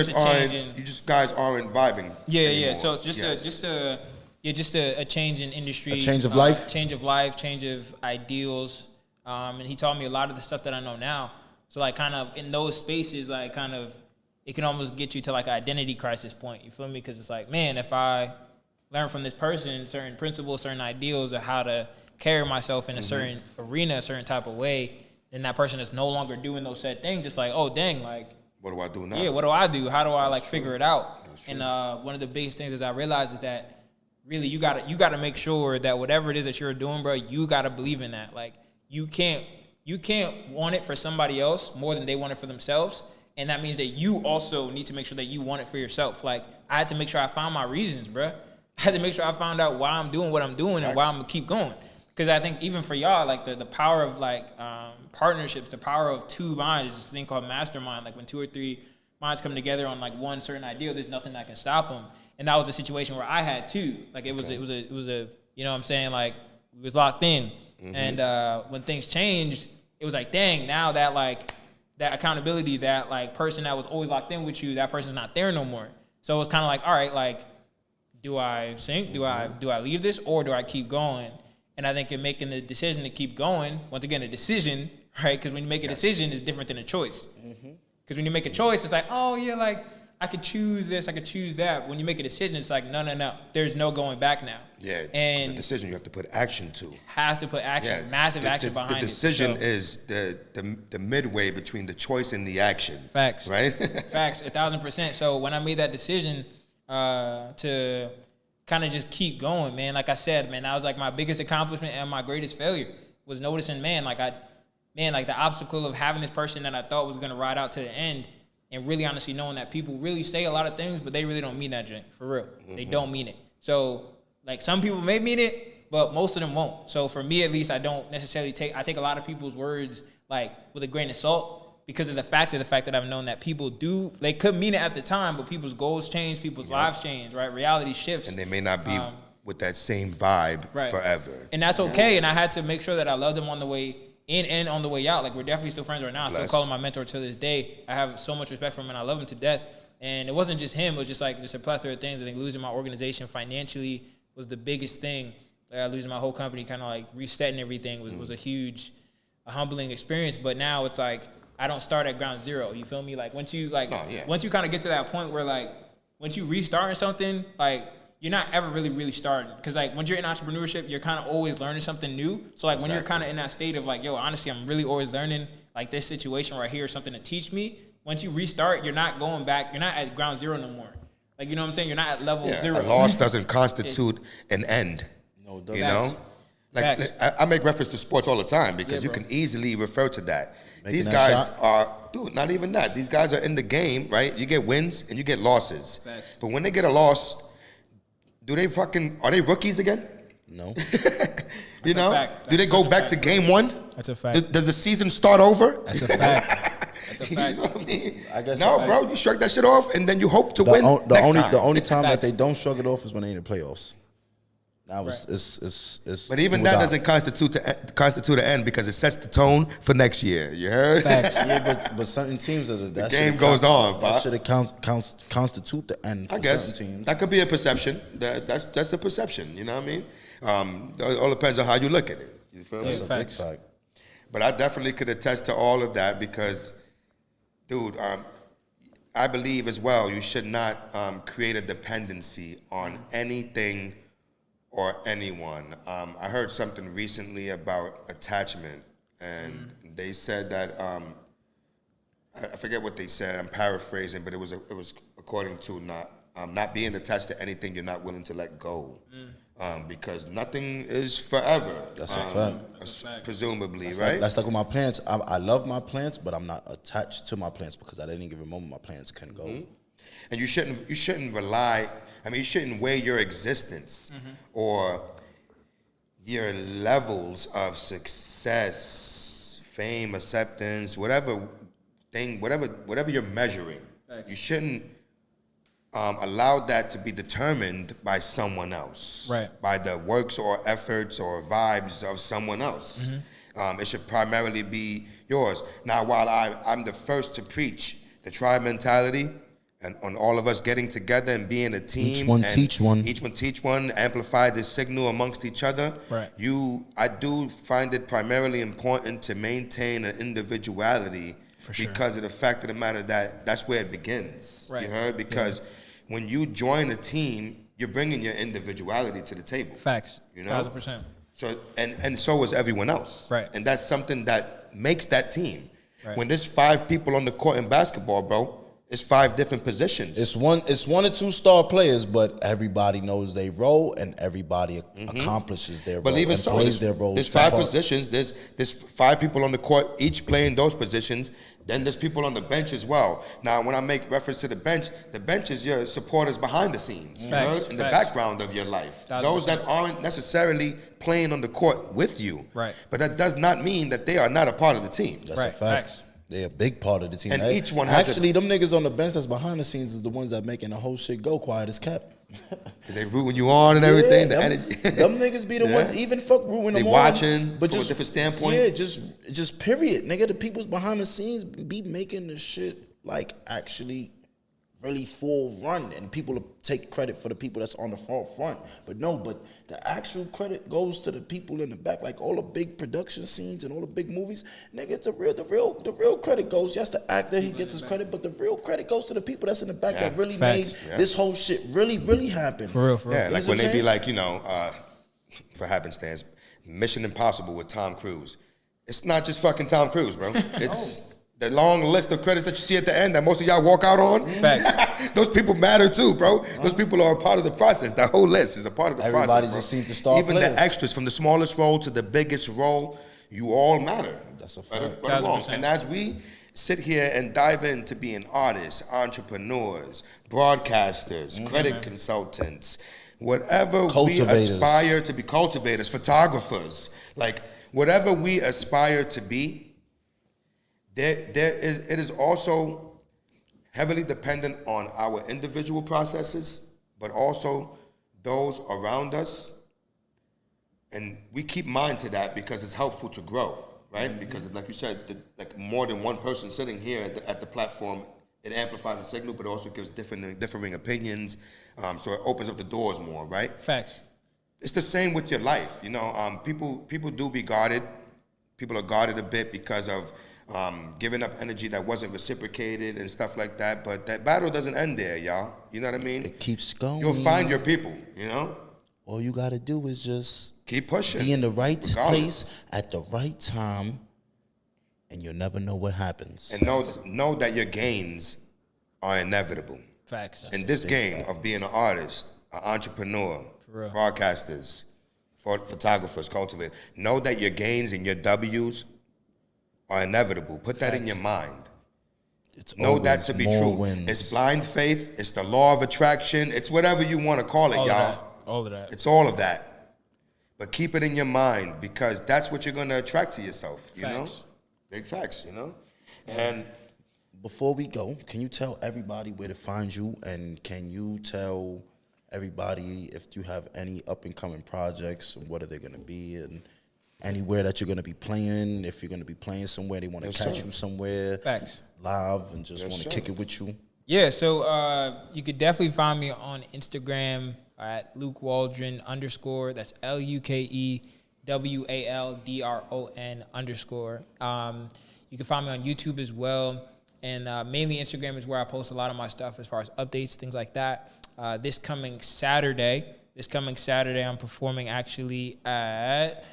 guys aren't vibing. Yeah. Anymore. So it's just a change in industry. A change of life. Change of life. Change of ideals. And he taught me a lot of the stuff that I know now. So kind of in those spaces, it can almost get you to an identity crisis point. You feel me? Because it's man, if I learn from this person certain principles, certain ideals of how to carry myself in a certain arena, a certain type of way, then that person is no longer doing those said things. It's oh dang, what do I do now? Yeah, what do I do? How do I figure it out? And one of the biggest things is I realized is that really you gotta make sure that whatever it is that you're doing, bro, you gotta believe in that. You can't want it for somebody else more than they want it for themselves. And that means that you also need to make sure that you want it for yourself. I had to make sure I found my reasons, bro. I had to make sure I found out why I'm doing what I'm doing and why I'm gonna keep going. Because I think even for y'all, the power of partnerships, the power of two minds, is this thing called mastermind. When 2 or 3 minds come together on one certain ideal, there's nothing that can stop them. And that was a situation where I had two. It was a you know what I'm saying, we was locked in. And when things changed, it was dang, now that that accountability, that person that was always locked in with you, that person's not there no more. So it was kind of all right, do I sink? Do I leave this, or do I keep going? And I think in making the decision to keep going, once again, a decision, right? Because when you make a decision, it's different than a choice. Because when you make a choice, it's oh yeah, I could choose this, I could choose that. When you make a decision, it's no. There's no going back now. Yeah, and it's a decision you have to put action to. Have to put action, massive action behind it. The decision is the midway between the choice and the action. Facts. Right? Facts, 1,000%. So when I made that decision to kind of just keep going, man. Like I said, man, that was my biggest accomplishment and my greatest failure was noticing, man, the obstacle of having this person that I thought was going to ride out to the end, and really honestly knowing that people really say a lot of things, but they really don't mean that drink, for real. They don't mean it. So some people may mean it, but most of them won't. So for me, at least, I don't necessarily I take a lot of people's words with a grain of salt, because of the fact that I've known that people they could mean it at the time, but people's goals change, people's lives change, right? Reality shifts. And they may not be with that same vibe forever. And that's okay. And I had to make sure that I loved them on the way in and on the way out. We're definitely still friends right now. I still call him my mentor to this day. I have so much respect for him, and I love him to death. And it wasn't just him. It was just a plethora of things. I think losing my organization financially was the biggest thing. Losing my whole company, kind of resetting everything was a humbling experience. But now it's I don't start at ground zero. You feel me? Once you once you kind of get to that point where once you restarting something, you're not ever really starting. Because when you're in entrepreneurship, you're kind of always learning something new. So when you're kind of in that state of yo, honestly, I'm really always learning. This situation right here is something to teach me. Once you restart, you're not going back. You're not at ground zero no more. You know what I'm saying? You're not at level zero. A loss doesn't constitute an end. No, it doesn't. You know? I make reference to sports all the time because you can easily refer to that. These guys are, not even that. These guys are in the game, right? You get wins and you get losses. Facts. But when they get a loss, are they rookies again? No. You know? Do they go back to game one? That's a fact. Does the season start over? That's a fact. That's a fact. You know what I mean? I guess no, bro, you shrug that shit off and then you hope to win next time. The only time that they don't shrug it off is when they in the playoffs. Now it's. But even that doesn't constitute an end because it sets the tone for next year. You heard? Facts. Yeah, but certain teams the game goes on. That should constitute the end. I guess certain teams. That could be a perception. That's a perception. You know what I mean? It all depends on how you look at it. You feel me? That's a big fact. But I definitely could attest to all of that because, dude, I believe as well you should not create a dependency on anything or anyone. I heard something recently about attachment, and they said that I forget what they said. I'm paraphrasing, but it was according to not being attached to anything you're not willing to let go, because nothing is forever. That's a fact. Presumably, right? That's like with my plants. I love my plants, but I'm not attached to my plants because at any given moment my plants can go. And you shouldn't rely. I mean, you shouldn't weigh your existence or your levels of success, fame, acceptance, whatever you're measuring. You shouldn't allow that to be determined by someone else, right? By the works or efforts or vibes of someone else. It should primarily be yours. Now, while I'm the first to preach the tribe mentality, and on all of us getting together and being a team. Each one teach one, amplify this signal amongst each other. Right. I do find it primarily important to maintain an individuality because of the fact of the matter that that's where it begins. Right. You heard? Because when you join a team, you're bringing your individuality to the table. Facts. You know? 1,000%. So, and so is everyone else. Right. And that's something that makes that team. Right. When there's 5 people on the court in basketball, bro, it's 5 different positions. It's one or two star players, but everybody knows their role and everybody accomplishes their role even and so, plays their role. There's 5 positions. There's 5 people on the court, each playing those positions. Then there's people on the bench as well. Now, when I make reference to the bench is your supporters behind the scenes, in the background of your life. 100%. Those that aren't necessarily playing on the court with you. Right. But that does not mean that they are not a part of the team. That's a fact. Facts. They're a big part of the team. And each one has actually, them niggas on the bench that's behind the scenes is the ones that making the whole shit go quiet as kept. Cause they rooting you on and everything. Yeah, the energy. Them niggas be the one, even fuck rooting them on. They watching but from just, a different standpoint. Yeah, just period, nigga. The people's behind the scenes be making the shit like actually really full run, and people take credit for the people that's on the front. But the actual credit goes to the people in the back. Like all the big production scenes and all the big movies, nigga, the real credit goes. Yes, the actor, he gets his credit, but the real credit goes to the people that's in the back that really made this whole shit really happen. For real. Yeah, like when they be like, for happenstance, Mission Impossible with Tom Cruise. It's not just fucking Tom Cruise, bro. It's the long list of credits that you see at the end that most of y'all walk out on. Facts. Those people matter too, bro. Those people are a part of the process. That whole list is a part of the process. Everybody's just seen the star Even players. the extras, from the smallest role to the biggest role, you all matter. That's a fact. And as we sit here and dive into being artists, entrepreneurs, broadcasters, credit consultants, whatever we aspire to be, cultivators, photographers, like whatever we aspire to be, it is also heavily dependent on our individual processes, but also those around us. And we keep mind to that because it's helpful to grow, right? Because like you said, like more than one person sitting here at the platform, it amplifies the signal, but it also gives differing opinions. So it opens up the doors more, right? Facts. It's the same with your life. People do be guarded. People are guarded a bit because of giving up energy that wasn't reciprocated and stuff like that. But that battle doesn't end there, y'all. You know what I mean? It keeps going. You'll find your people, All you got to do is just keep pushing. Be in the right place at the right time, and you'll never know what happens. And know that your gains are inevitable. Facts. In this game of being an artist, an entrepreneur, broadcasters, photographers, cultivators, know that your gains and your W's are inevitable. Put that in your mind. Know that to be true. Wins. It's blind faith. It's the law of attraction. It's whatever you want to call it, y'all. All of that. It's all of that. But keep it in your mind because that's what you're going to attract to yourself, you know? Big facts, And before we go, can you tell everybody where to find you, and can you tell everybody if you have any up and coming projects, what are they going to be, and anywhere that you're going to be playing. If you're going to be playing somewhere, they want to catch you somewhere live and just want to kick it with you. Yeah, so you could definitely find me on Instagram at Luke Waldron _. That's LUKEWALDRON _. You can find me on YouTube as well. And mainly Instagram is where I post a lot of my stuff as far as updates, things like that. This coming Saturday, I'm performing actually at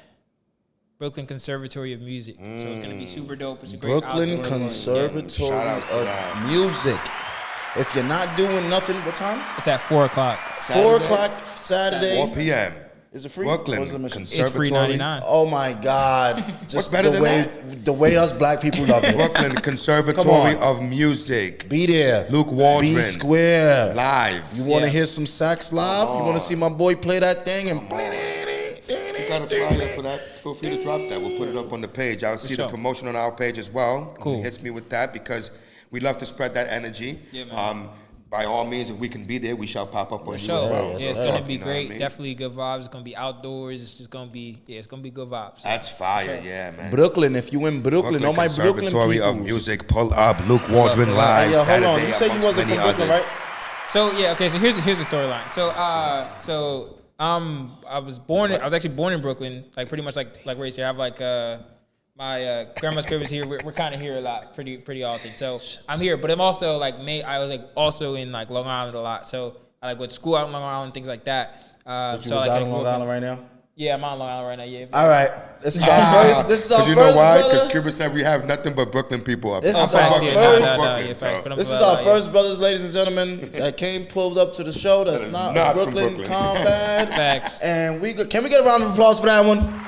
Brooklyn Conservatory of Music. So it's going to be super dope. It's a great Brooklyn Conservatory of Music. If you're not doing nothing, what time? It's at 4 o'clock. 4 o'clock Saturday. 4 p.m. Is it free? Brooklyn Conservatory. It's free $99. Oh my God! Just what's better than that? The way us black people love it. Brooklyn Conservatory of Music. Be there. Luke Waldron. Be square. Live. You want to hear some sax live? You want to see my boy play that thing and. You got a flyer for that? Feel free to drop that. We'll put it up on the page. I'll see the promotion on our page as well. Cool. He hits me with that because we love to spread that energy. Yeah, man. By all means, if we can be there, we shall pop up on you as sure. well. Yeah, it's gonna be great. Definitely good vibes. It's gonna be outdoors. It's just gonna be it's gonna be good vibes. That's fire, yeah, man. Brooklyn, if you in Brooklyn, all my Brooklyn Conservatory people. of Music, pull up. Luke Waldron live Saturday. Hold on. You said you wasn't from Brooklyn, right? So yeah, okay. So here's the storyline. So I was actually born in Brooklyn, like pretty much like Ray said. I have like my grandma's crib is here. We're kind of here a lot, pretty often. So I'm here, but I'm also I was also in like Long Island a lot. So I went to school out in Long Island, things like that. But you was out in Long Island right now? Yeah, I'm on Long Island right now. Yeah. All right, this is our first. This is our first, you know why? Because Cuba said we have nothing but Brooklyn people up. This is our first. This is our first, brothers, ladies and gentlemen, that pulled up to the show. That's not Brooklyn combat. Facts. And can we get a round of applause for that one?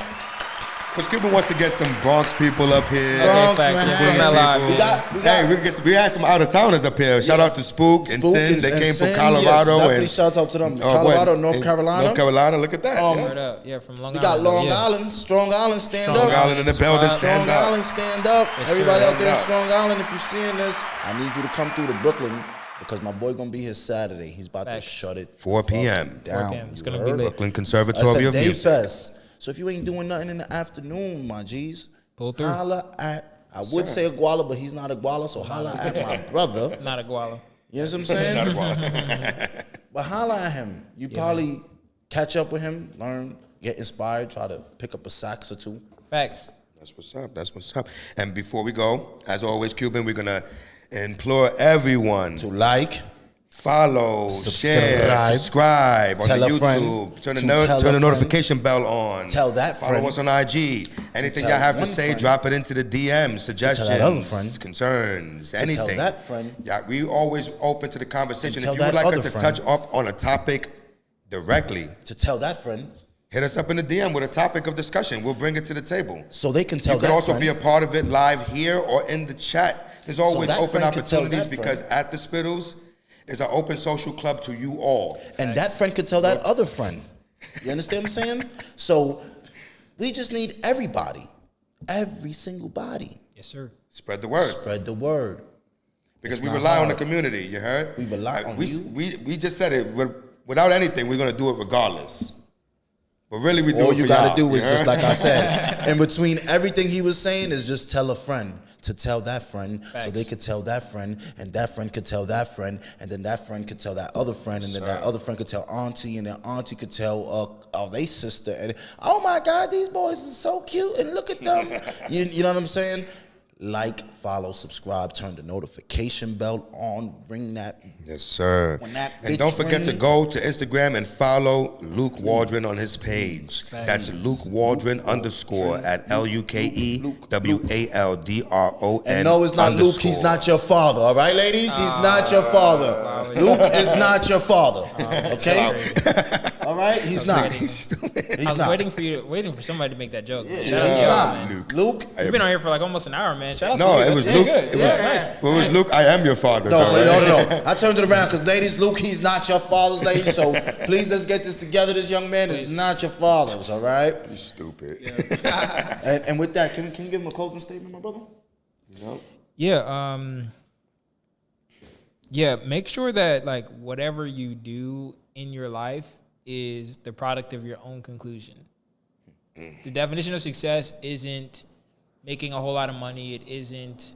Because Cuban wants to get some Bronx people up here. Bronx, man. We had some out of towners up here. Shout out to Spook and Sin. They came from Colorado. Yes, definitely shout out to them. Colorado, North Carolina. North Carolina, look at that. From Long Island. We got Long Island, Strong Island, stand up. Strong Island in the building, Strong Island, stand up. Everybody out there in Strong Island, if you're seeing this, I need you to come through to Brooklyn. Because my boy gonna be here Saturday. He's about to shut it 4 p.m. down. It's gonna be lit. Brooklyn Conservatory of Music. Fest. So if you ain't doing nothing in the afternoon, my G's, pull through. Holla at, I would say a Guala, but he's not a Guala, so holla at my brother. Not a Guala. You know what I'm saying? Not a Guala. But holla at him. You probably catch up with him, learn, get inspired, try to pick up a sax or two. Facts. That's what's up. And before we go, as always, Cuban, we're gonna implore everyone to like, follow, share, subscribe on the YouTube. Turn the notification bell on. Tell that friend. Follow us on IG. Anything y'all have to say, drop it into the DMs. Suggestions, concerns, anything. Tell that friend. Yeah, we always open to the conversation. If you would like us to touch up on a topic directly, to tell that friend, hit us up in the DM with a topic of discussion. We'll bring it to the table. So they can tell that friend. You could also friend. be a part of it live here or in the chat. There's always open opportunities because at the Spittles, it's an open social club to you all. And that friend could tell that other friend. You understand what I'm saying? So we just need everybody. Every single body. Yes, sir. Spread the word. Spread the word. Because we rely on the community, you heard? We rely on you. We just said it. Without anything, we're going to do it regardless. But really, we do all it for you got to do you is just like I said. In between everything he was saying is just tell a friend to tell that friend. Facts. So they could tell that friend, and that friend could tell that friend, and then that friend could tell that other friend, and then that other friend could tell auntie, and then auntie could tell they sister. And oh my God, these boys are so cute, and look at them. you know what I'm saying? Like, follow, subscribe, turn the notification bell on, ring that. Yes, sir. And don't forget to go to Instagram and follow Luke Waldron on his page. That's Luke Waldron _ at LUKEWALDRON. And no, it's not Luke. He's not your father. All right, ladies? He's not your father. Luke is not your father. Okay? All right? He's not. I was waiting for somebody to make that joke. Yeah, he's not. Luke. You've been on here for like almost an hour, man. Shout out to you. It was Luke. It was Luke. I am your father. No. I turned it around because, ladies, Luke, he's not your father's, ladies. So please, let's get this together. This young man is not your father's. All right? You stupid. Yeah. and with that, can you give him a closing statement, my brother? No. Yeah. Yeah. Make sure that like whatever you do in your life is the product of your own conclusion. The definition of success isn't making a whole lot of money. It isn't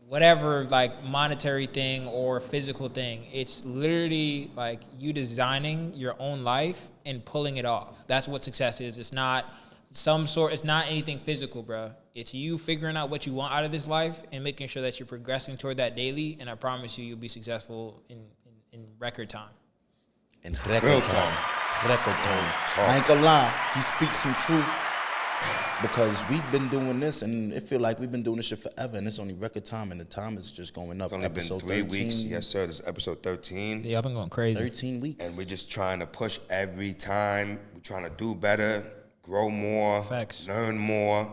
whatever like monetary thing or physical thing. It's literally like you designing your own life and pulling it off. That's what success is. It's not it's not anything physical, bro. It's you figuring out what you want out of this life and making sure that you're progressing toward that daily. And I promise you'll be successful in record time. In record time. Record time. I ain't gonna lie, he speaks some truth. Because we've been doing this, and it feel like we've been doing this shit forever, and it's only record time, and the time is just going up. It's only episode been 3 13. weeks. Yes, sir. This is episode 13. Yeah, I've been going crazy. 13 weeks. And we're just trying to push every time. We're trying to do better, grow more, Facts. learn more.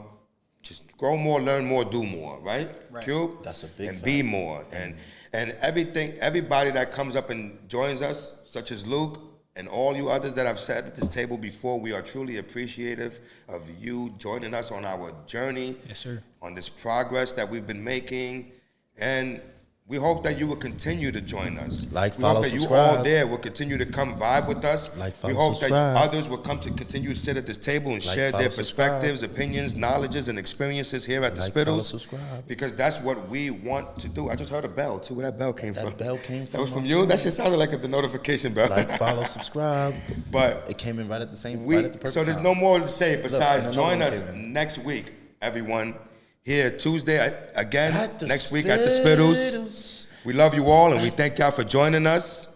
Just grow more, learn more, do more, right? Cube? That's a big And fact. be more. And everybody that comes up and joins us, such as Luke, and all you others that I've sat at this table before, we are truly appreciative of you joining us on our journey. Yes, sir. On this progress that we've been making. And we hope that you will continue to join us. Like, we follow, hope that subscribe. you all there will continue to come vibe with us. Like, we follow, hope subscribe. that others will come to continue to sit at this table and Like, share follow, their subscribe. perspectives, opinions, knowledges, and experiences here at the Like, follow, Spittles. subscribe. Because that's what we want to do. I just heard a bell too. Where that bell came from? That bell came That from was from my you? That shit sounded like the notification bell. Like, follow, subscribe. But It came in right at the same right at the perfect so there's time. no more to say besides and another join one us came in. next week, everyone. Here Tuesday again, At the next week at the Spittles. Spittles. We love you all and we thank y'all for joining us.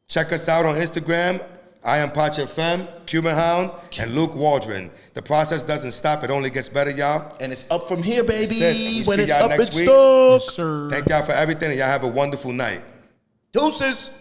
Check us out on Instagram. I am Pacha Femme, Cuban Hound, and Luke Waldron. The process doesn't stop, it only gets better, y'all. And it's up from here, baby. That's it. We When see it's y'all up, next it's week. stuck. Yes, sir. Thank y'all for everything and y'all have a wonderful night. Deuces.